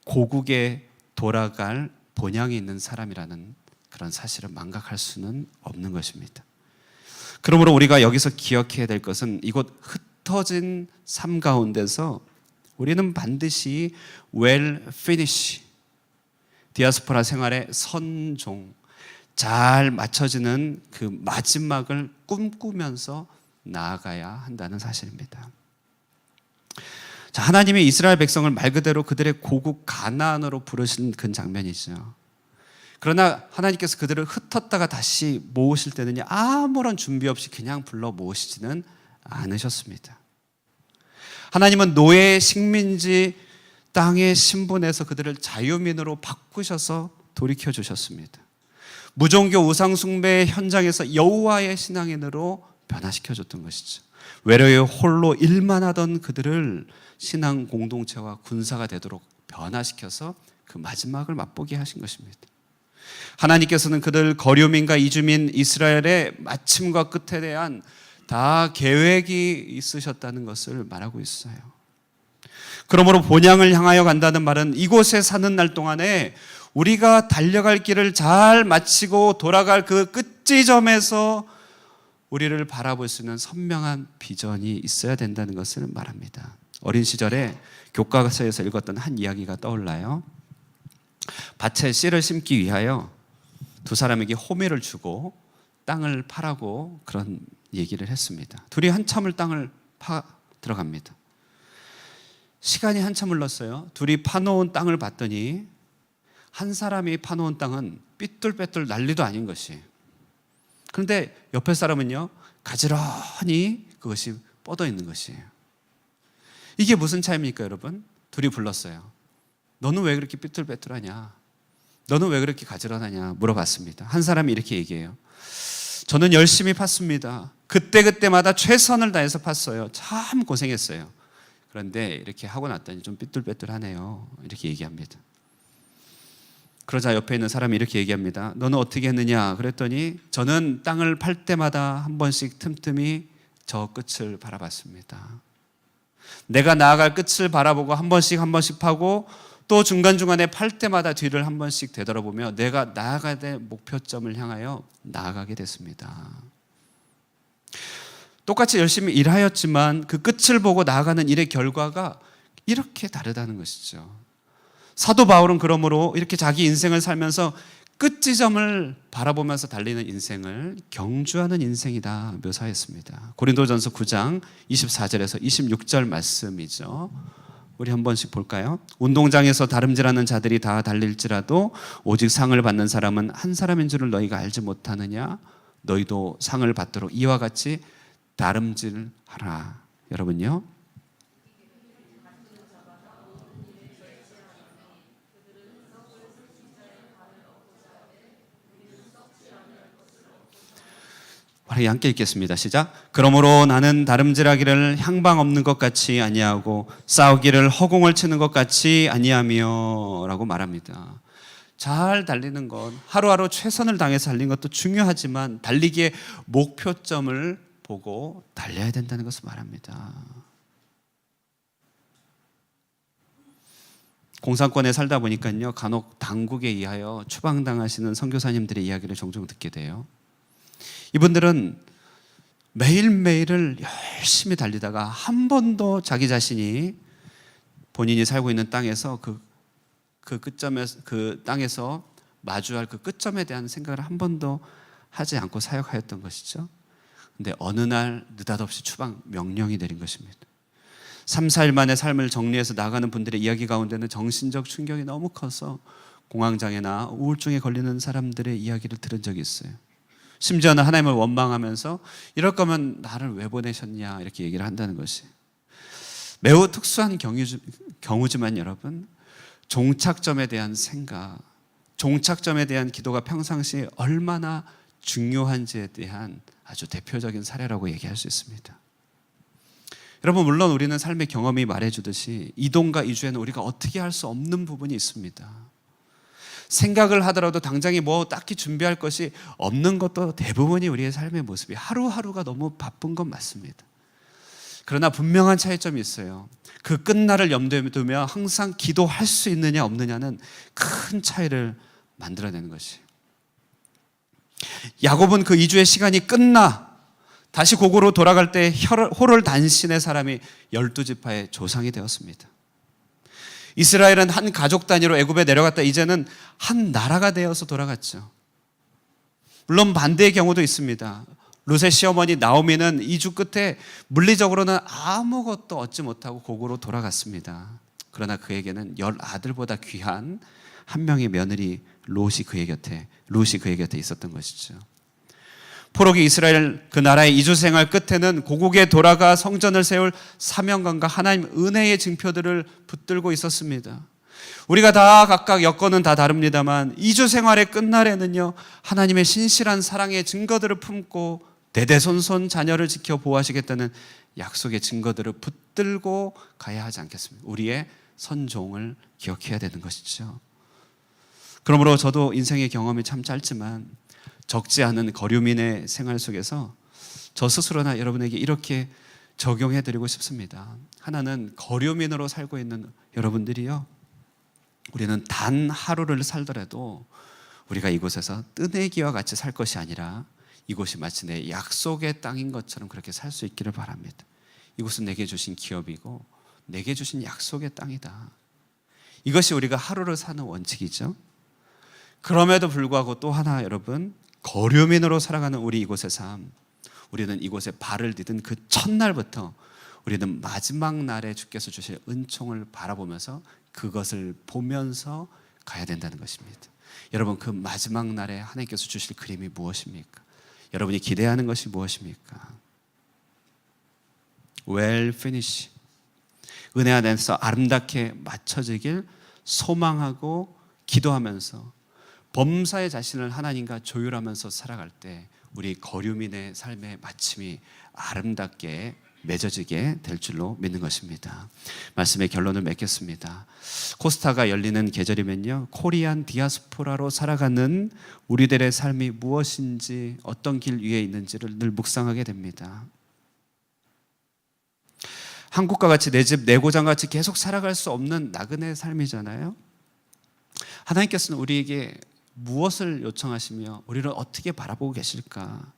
고국에 돌아갈 본향이 있는 사람이라는 그런 사실을 망각할 수는 없는 것입니다. 그러므로 우리가 여기서 기억해야 될 것은 이곳 흩어진 삶 가운데서 우리는 반드시 well finish, 디아스포라 생활의 선종, 잘 맞춰지는 그 마지막을 꿈꾸면서 나아가야 한다는 사실입니다. 자, 하나님이 이스라엘 백성을 말 그대로 그들의 고국 가나안으로 부르신 그 장면이죠. 그러나 하나님께서 그들을 흩었다가 다시 모으실 때는 아무런 준비 없이 그냥 불러 모으시지는 않으셨습니다. 하나님은 노예의 식민지 땅의 신분에서 그들을 자유민으로 바꾸셔서 돌이켜 주셨습니다. 무종교 우상숭배의 현장에서 여호와의 신앙인으로 변화시켜 줬던 것이죠. 외로이 홀로 일만 하던 그들을 신앙 공동체와 군사가 되도록 변화시켜서 그 마지막을 맛보게 하신 것입니다. 하나님께서는 그들 거류민과 이주민 이스라엘의 마침과 끝에 대한 다 계획이 있으셨다는 것을 말하고 있어요. 그러므로 본향을 향하여 간다는 말은 이곳에 사는 날 동안에 우리가 달려갈 길을 잘 마치고 돌아갈 그 끝지점에서 우리를 바라볼 수 있는 선명한 비전이 있어야 된다는 것을 말합니다. 어린 시절에 교과서에서 읽었던 한 이야기가 떠올라요. 밭에 씨를 심기 위하여 두 사람에게 호미를 주고 땅을 파라고 그런 얘기를 했습니다. 둘이 한참을 땅을 파 들어갑니다. 시간이 한참 흘렀어요. 둘이 파놓은 땅을 봤더니 한 사람이 파놓은 땅은 삐뚤빼뚤 난리도 아닌 것이. 그런데 옆에 사람은요, 가지런히 그것이 뻗어 있는 것이에요. 이게 무슨 차이입니까, 여러분? 둘이 불렀어요. 너는 왜 그렇게 삐뚤빼뚤하냐? 너는 왜 그렇게 가지런하냐? 물어봤습니다. 한 사람이 이렇게 얘기해요. 저는 열심히 팠습니다. 그때그때마다 최선을 다해서 팠어요. 참 고생했어요. 그런데 이렇게 하고 났더니 좀 삐뚤빼뚤하네요. 이렇게 얘기합니다. 그러자 옆에 있는 사람이 이렇게 얘기합니다. 너는 어떻게 했느냐? 그랬더니 저는 땅을 팔 때마다 한 번씩 틈틈이 저 끝을 바라봤습니다. 내가 나아갈 끝을 바라보고 한 번씩 파고 또 중간중간에 팔 때마다 뒤를 한 번씩 되돌아보며 내가 나아가야 될 목표점을 향하여 나아가게 됐습니다. 똑같이 열심히 일하였지만 그 끝을 보고 나아가는 일의 결과가 이렇게 다르다는 것이죠. 사도 바울은 그러므로 이렇게 자기 인생을 살면서 끝지점을 바라보면서 달리는 인생을 경주하는 인생이다 묘사했습니다. 고린도전서 9장 24절에서 26절 말씀이죠. 우리 한 번씩 볼까요? 운동장에서 다름질하는 자들이 다 달릴지라도 오직 상을 받는 사람은 한 사람인 줄을 너희가 알지 못하느냐? 너희도 상을 받도록 이와 같이 다름질하라. 여러분요, 우리 함께 읽겠습니다. 시작. 그러므로 나는 다름질하기를 향방 없는 것 같이 아니하고 싸우기를 허공을 치는 것 같이 아니하며 라고 말합니다. 잘 달리는 건 하루하루 최선을 다해서 달리는 것도 중요하지만 달리기의 목표점을 보고 달려야 된다는 것을 말합니다. 공산권에 살다 보니까요, 간혹 당국에 의하여 추방당하시는 선교사님들의 이야기를 종종 듣게 돼요. 이분들은 매일매일을 열심히 달리다가 한 번도 자기 자신이 본인이 살고 있는 땅에서 그 끝점에서, 그 땅에서 마주할 그 끝점에 대한 생각을 한 번도 하지 않고 사역하였던 것이죠. 근데 어느 날 느닷없이 추방 명령이 내린 것입니다. 3, 4일 만에 삶을 정리해서 나가는 분들의 이야기 가운데는 정신적 충격이 너무 커서 공황장애나 우울증에 걸리는 사람들의 이야기를 들은 적이 있어요. 심지어는 하나님을 원망하면서 이럴 거면 나를 왜 보내셨냐 이렇게 얘기를 한다는 것이 매우 특수한 경우지만 여러분, 종착점에 대한 생각, 종착점에 대한 기도가 평상시에 얼마나 중요한지에 대한 아주 대표적인 사례라고 얘기할 수 있습니다. 여러분, 물론 우리는 삶의 경험이 말해주듯이 이동과 이주에는 우리가 어떻게 할 수 없는 부분이 있습니다. 생각을 하더라도 당장에 뭐 딱히 준비할 것이 없는 것도 대부분이 우리의 삶의 모습이 하루하루가 너무 바쁜 건 맞습니다. 그러나 분명한 차이점이 있어요. 그 끝날을 염두에 두며 항상 기도할 수 있느냐 없느냐는 큰 차이를 만들어내는 것이. 야곱은 그 2주의 시간이 끝나 다시 고국으로 돌아갈 때 호를 단신의 사람이 12지파의 조상이 되었습니다. 이스라엘은 한 가족 단위로 애굽에 내려갔다 이제는 한 나라가 되어서 돌아갔죠. 물론 반대의 경우도 있습니다. 룻의 시어머니 나오미는 이주 끝에 물리적으로는 아무것도 얻지 못하고 고국으로 돌아갔습니다. 그러나 그에게는 10아들보다 귀한 한 명의 며느리 롯이 그의 곁에 있었던 것이죠. 포로기 이스라엘 그 나라의 이주 생활 끝에는 고국에 돌아가 성전을 세울 사명감과 하나님 은혜의 증표들을 붙들고 있었습니다. 우리가 다 각각 여건은 다 다릅니다만 이주 생활의 끝날에는요, 하나님의 신실한 사랑의 증거들을 품고 대대손손 자녀를 지켜 보호하시겠다는 약속의 증거들을 붙들고 가야 하지 않겠습니까? 우리의 선종을 기억해야 되는 것이죠. 그러므로 저도 인생의 경험이 참 짧지만 적지 않은 거류민의 생활 속에서 저 스스로나 여러분에게 이렇게 적용해드리고 싶습니다. 하나는 거류민으로 살고 있는 여러분들이요, 우리는 단 하루를 살더라도 우리가 이곳에서 뜨내기와 같이 살 것이 아니라 이곳이 마치 내 약속의 땅인 것처럼 그렇게 살 수 있기를 바랍니다. 이곳은 내게 주신 기업이고 내게 주신 약속의 땅이다. 이것이 우리가 하루를 사는 원칙이죠. 그럼에도 불구하고 또 하나, 여러분, 거류민으로 살아가는 우리 이곳의 삶, 우리는 이곳에 발을 디딘 그 첫날부터 우리는 마지막 날에 주께서 주실 은총을 바라보면서 그것을 보면서 가야 된다는 것입니다. 여러분, 그 마지막 날에 하나님께서 주실 그림이 무엇입니까? 여러분이 기대하는 것이 무엇입니까? Well finish. 은혜 안에서 아름답게 맞춰지길 소망하고 기도하면서 범사의 자신을 하나님과 조율하면서 살아갈 때 우리 거류민의 삶의 마침이 아름답게 맺어지게 될 줄로 믿는 것입니다. 말씀의 결론을 맺겠습니다. 코스타가 열리는 계절이면요, 코리안 디아스포라로 살아가는 우리들의 삶이 무엇인지, 어떤 길 위에 있는지를 늘 묵상하게 됩니다. 한국과 같이 내 집 내 고장 같이 계속 살아갈 수 없는 나그네 삶이잖아요. 하나님께서는 우리에게 무엇을 요청하시며 우리를 어떻게 바라보고 계실까?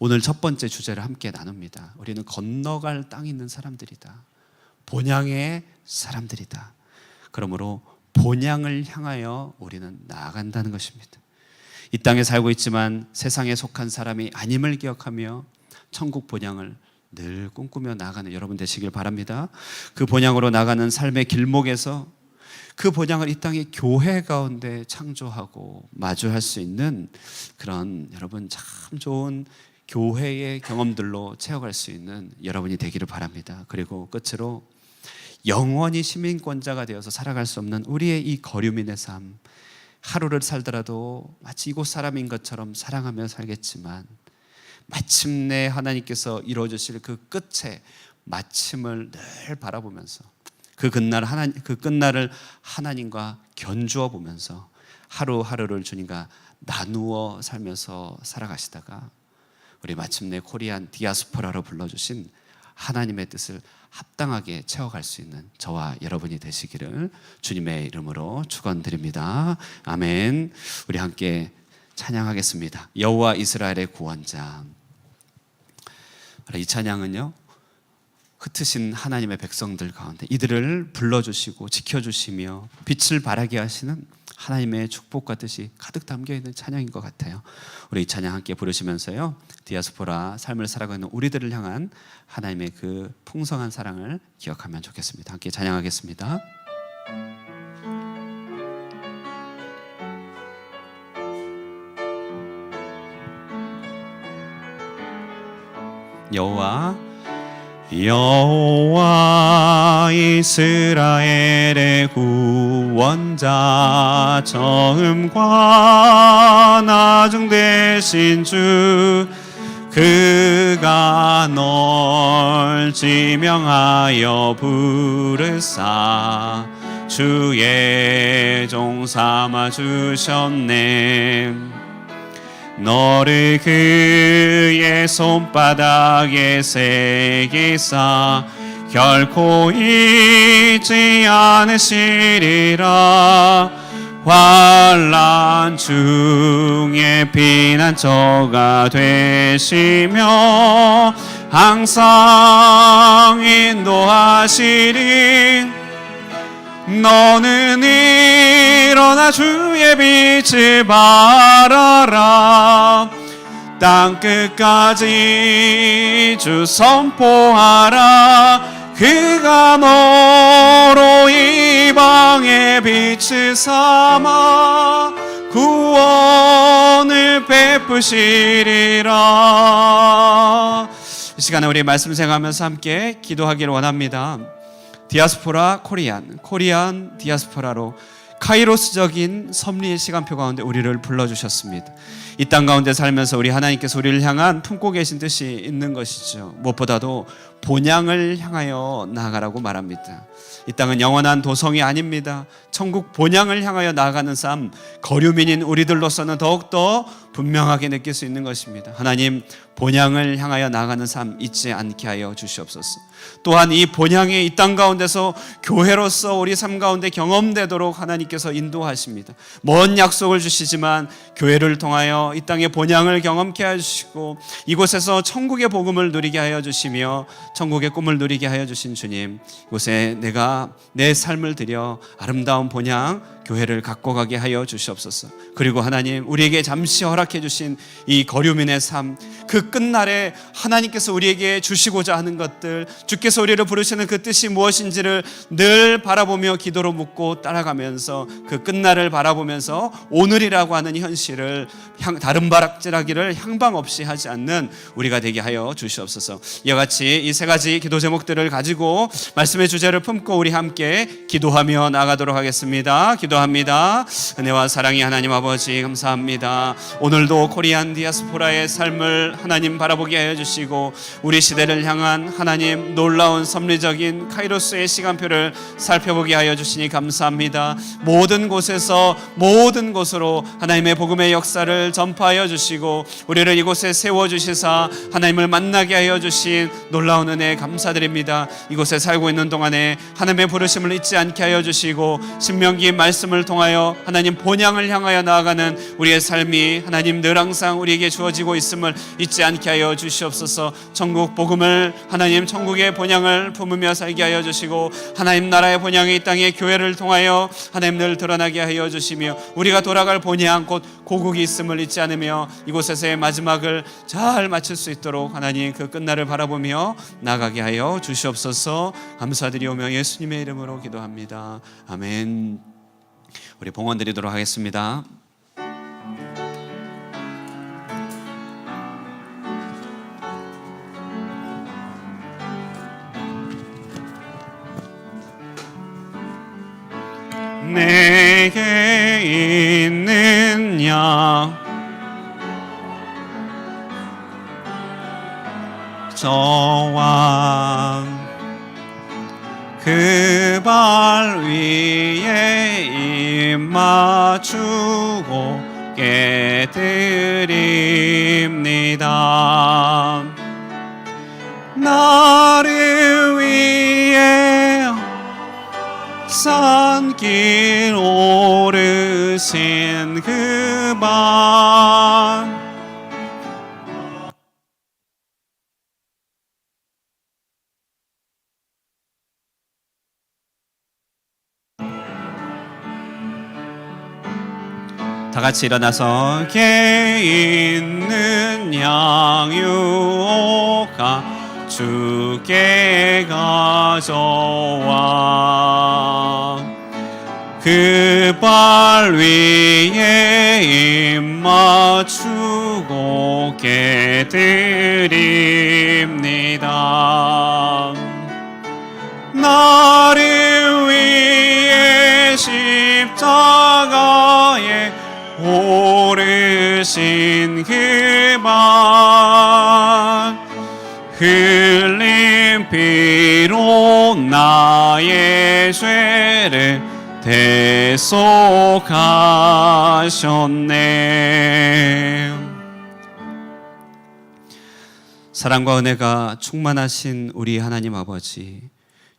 오늘 첫 번째 주제를 함께 나눕니다. 우리는 건너갈 땅이 있는 사람들이다. 본향의 사람들이다. 그러므로 본향을 향하여 우리는 나아간다는 것입니다. 이 땅에 살고 있지만 세상에 속한 사람이 아님을 기억하며 천국 본향을 늘 꿈꾸며 나아가는 여러분 되시길 바랍니다. 그 본향으로 나가는 삶의 길목에서 그 본향을 이 땅의 교회 가운데 창조하고 마주할 수 있는 그런, 여러분, 참 좋은 교회의 경험들로 채워갈 수 있는 여러분이 되기를 바랍니다. 그리고 끝으로 영원히 시민권자가 되어서 살아갈 수 없는 우리의 이 거류민의 삶, 하루를 살더라도 마치 이곳 사람인 것처럼 사랑하며 살겠지만 마침내 하나님께서 이루어주실 그 끝에 마침을 늘 바라보면서 그 끝날을 하나님과 견주어 보면서 하루하루를 주님과 나누어 살면서 살아가시다가 우리 마침내 코리안 디아스포라로 불러주신 하나님의 뜻을 합당하게 채워갈 수 있는 저와 여러분이 되시기를 주님의 이름으로 축원드립니다. 아멘. 우리 함께 찬양하겠습니다. 여호와 이스라엘의 구원자. 이 찬양은요, 흩으신 하나님의 백성들 가운데 이들을 불러주시고 지켜주시며 빛을 발하게 하시는 하나님의 축복과 뜻이 가득 담겨있는 찬양인 것 같아요. 우리 이 찬양 함께 부르시면서요, 디아스포라 삶을 살아가고 있는 우리들을 향한 하나님의 그 풍성한 사랑을 기억하면 좋겠습니다. 함께 찬양하겠습니다. 여호와 이스라엘의 구원자, 정음과 나중 되신 주, 그가 널 지명하여 부르사 주의 종 삼아 주셨네. 너를 그의 손바닥에 새기사 결코 잊지 않으시리라. 환난 중에 피난처가 되시며 항상 인도하시리. 너는 일어나 주의 빛을 발하라. 땅끝까지 주 선포하라. 그가 너로 이방의 빛을 삼아 구원을 베푸시리라. 이 시간에 우리 말씀 생각하면서 함께 기도하기를 원합니다. 디아스포라 코리안 디아스포라로 카이로스적인 섭리의 시간표 가운데 우리를 불러주셨습니다. 이 땅 가운데 살면서 우리 하나님께서 우리를 향한 품고 계신 뜻이 있는 것이죠. 무엇보다도 본향을 향하여 나아가라고 말합니다. 이 땅은 영원한 도성이 아닙니다. 천국 본향을 향하여 나아가는 삶, 거류민인 우리들로서는 더욱더 분명하게 느낄 수 있는 것입니다. 하나님, 본향을 향하여 나아가는 삶 잊지 않게 하여 주시옵소서. 또한 이 본향이 이 땅 가운데서 교회로서 우리 삶 가운데 경험되도록 하나님께서 인도하십니다. 먼 약속을 주시지만 교회를 통하여 이 땅의 본향을 경험케 하여 주시고 이곳에서 천국의 복음을 누리게 하여 주시며 천국의 꿈을 누리게 하여 주신 주님, 이곳에 내가 내 삶을 드려 아름다운 본향 교회를 갖고 가게 하여 주시옵소서. 그리고 하나님, 우리에게 잠시 허락해 주신 이 거류민의 삶, 그 끝날에 하나님께서 우리에게 주시고자 하는 것들, 주께서 우리를 부르시는 그 뜻이 무엇인지를 늘 바라보며 기도로 묻고 따라가면서 그 끝날을 바라보면서 오늘이라고 하는 현실을 다른 바락질하기를 향방 없이 하지 않는 우리가 되게 하여 주시옵소서. 이와 같이 이 세 가지 기도 제목들을 가지고 말씀의 주제를 품고 우리 함께 기도하며 나가도록 하겠습니다. 기도합니다. 은혜와 사랑이 하나님 아버지 감사합니다. 오늘도 코리안 디아스포라의 삶을 하나님 바라보게 하여 주시고 우리 시대를 향한 하나님 놀라운 섭리적인 카이로스의 시간표를 살펴보게 하여 주시니 감사합니다. 모든 곳에서 모든 곳으로 하나님의 복음의 역사를 전파하여 주시고 우리를 이곳에 세워주시사 하나님을 만나게 하여 주신 놀라운 은혜 감사드립니다. 이곳에 살고 있는 동안에 하나님의 부르심을 잊지 않게 하여 주시고 신명기 말씀을 통하여 하나님 본향을 향하여 나아가는 우리의 삶이 하나님 늘 항상 우리에게 주어지고 있음을 잊지 않게 하여 주시옵소서. 천국 복음을 하나님 천국의 본향을 품으며 살게 하여 주시고 하나님 나라의 본향이 이 땅의 교회를 통하여 하나님 늘 드러나게 하여 주시며 우리가 돌아갈 본향 곧 고국이 있음을 잊지 않으며 이곳에서의 마지막을 잘 마칠 수 있도록 하나님 그 끝날을 바라보며 나가게 하여 주시옵소서. 감사드리오며 예수님의 이름으로 기도합니다. 아멘. 우리 봉헌 드리도록 하겠습니다. 내게 있는 양 저와 그 발 위에 입 맞추고 깨드립니다. 나를 위해 산길 오르신 그 발 다 같이 일어나서 개 있는 양유가 주께 가져와 그 발 위에 입 맞추고 깨드립니다. 나를 위해 십자가에 오르신 그 발 흘린 피로 나의 죄를 대속하셨네. 사랑과 은혜가 충만하신 우리 하나님 아버지,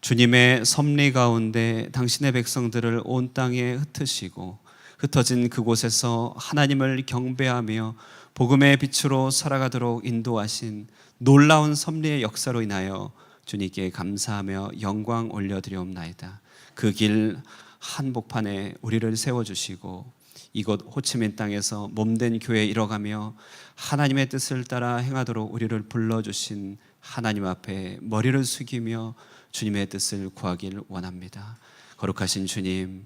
주님의 섭리 가운데 당신의 백성들을 온 땅에 흩으시고 흩어진 그곳에서 하나님을 경배하며 복음의 빛으로 살아가도록 인도하신 놀라운 섭리의 역사로 인하여 주님께 감사하며 영광 올려드리옵나이다. 그 길 한복판에 우리를 세워주시고 이곳 호치민 땅에서 몸된 교회에 이뤄가며 하나님의 뜻을 따라 행하도록 우리를 불러주신 하나님 앞에 머리를 숙이며 주님의 뜻을 구하길 원합니다. 거룩하신 주님,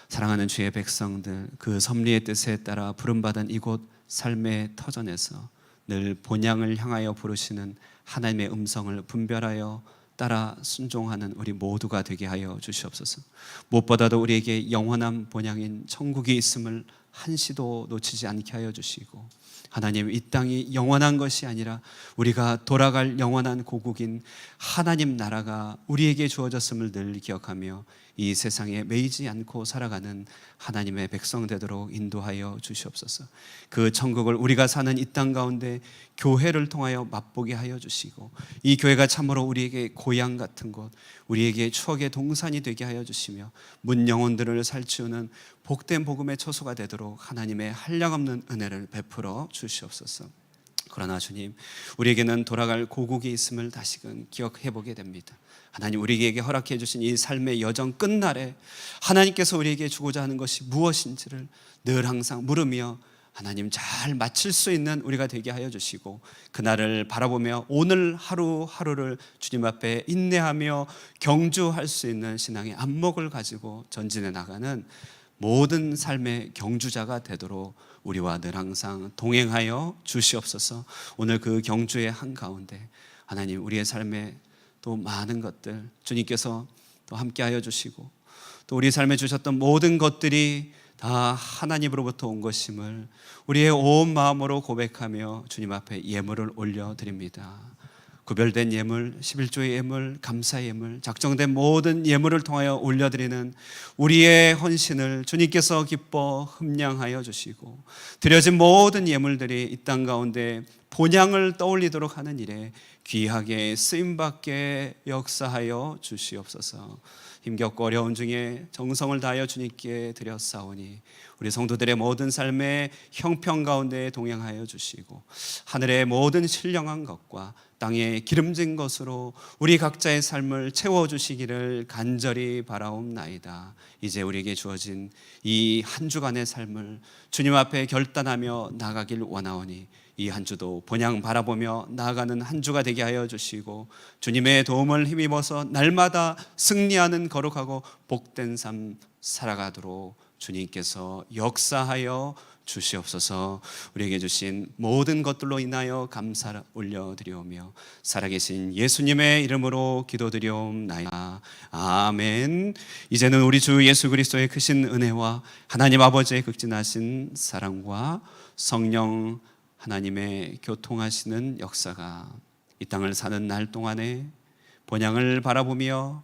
사랑하는 주의 백성들, 그 섭리의 뜻에 따라 부름받은 이곳 삶의 터전에서 늘 본향을 향하여 부르시는 하나님의 음성을 분별하여 따라 순종하는 우리 모두가 되게 하여 주시옵소서. 무엇보다도 우리에게 영원한 본향인 천국이 있음을 한시도 놓치지 않게 하여 주시고, 하나님, 이 땅이 영원한 것이 아니라 우리가 돌아갈 영원한 고국인 하나님 나라가 우리에게 주어졌음을 늘 기억하며 이 세상에 매이지 않고 살아가는 하나님의 백성 되도록 인도하여 주시옵소서. 그 천국을 우리가 사는 이 땅 가운데 교회를 통하여 맛보게 하여 주시고, 이 교회가 참으로 우리에게 고향 같은 곳, 우리에게 추억의 동산이 되게 하여 주시며 문 영혼들을 살찌우는 복된 복음의 처소가 되도록 하나님의 한량없는 은혜를 베풀어 주시옵소서. 그러나 주님, 우리에게는 돌아갈 고국이 있음을 다시금 기억해 보게 됩니다. 하나님, 우리에게 허락해 주신 이 삶의 여정 끝날에 하나님께서 우리에게 주고자 하는 것이 무엇인지를 늘 항상 물으며 하나님 잘 마칠 수 있는 우리가 되게 하여 주시고, 그날을 바라보며 오늘 하루하루를 주님 앞에 인내하며 경주할 수 있는 신앙의 안목을 가지고 전진해 나가는 모든 삶의 경주자가 되도록 우리와 늘 항상 동행하여 주시옵소서. 오늘 그 경주의 한가운데 하나님, 우리의 삶에 또 많은 것들 주님께서 또 함께하여 주시고, 또 우리 삶에 주셨던 모든 것들이 다 하나님으로부터 온 것임을 우리의 온 마음으로 고백하며 주님 앞에 예물을 올려드립니다. 구별된 예물, 11조의 예물, 감사의 예물, 작정된 모든 예물을 통하여 올려드리는 우리의 헌신을 주님께서 기뻐 흠량하여 주시고, 드려진 모든 예물들이 이 땅 가운데 본향을 떠올리도록 하는 일에 귀하게 쓰임받게 역사하여 주시옵소서. 힘겹고 어려운 중에 정성을 다하여 주님께 드렸사오니 우리 성도들의 모든 삶의 형편 가운데 동행하여 주시고, 하늘의 모든 신령한 것과 땅의 기름진 것으로 우리 각자의 삶을 채워주시기를 간절히 바라옵나이다. 이제 우리에게 주어진 이 한 주간의 삶을 주님 앞에 결단하며 나가길 원하오니 이 한 주도 본향 바라보며 나아가는 한 주가 되게 하여 주시고, 주님의 도움을 힘입어서 날마다 승리하는 거룩하고 복된 삶 살아가도록 주님께서 역사하여 주시옵소서. 우리에게 주신 모든 것들로 인하여 감사를 올려드리오며 살아계신 예수님의 이름으로 기도드리옵나이다. 아멘. 이제는 우리 주 예수 그리스도의 크신 은혜와 하나님 아버지의 극진하신 사랑과 성령 하나님의 교통하시는 역사가 이 땅을 사는 날 동안에 본향을 바라보며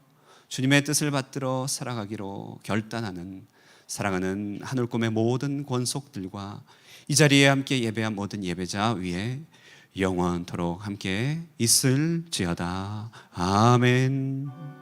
주님의 뜻을 받들어 살아가기로 결단하는 사랑하는 하늘꿈의 모든 권속들과 이 자리에 함께 예배한 모든 예배자 위에 영원토록 함께 있을지어다. 아멘.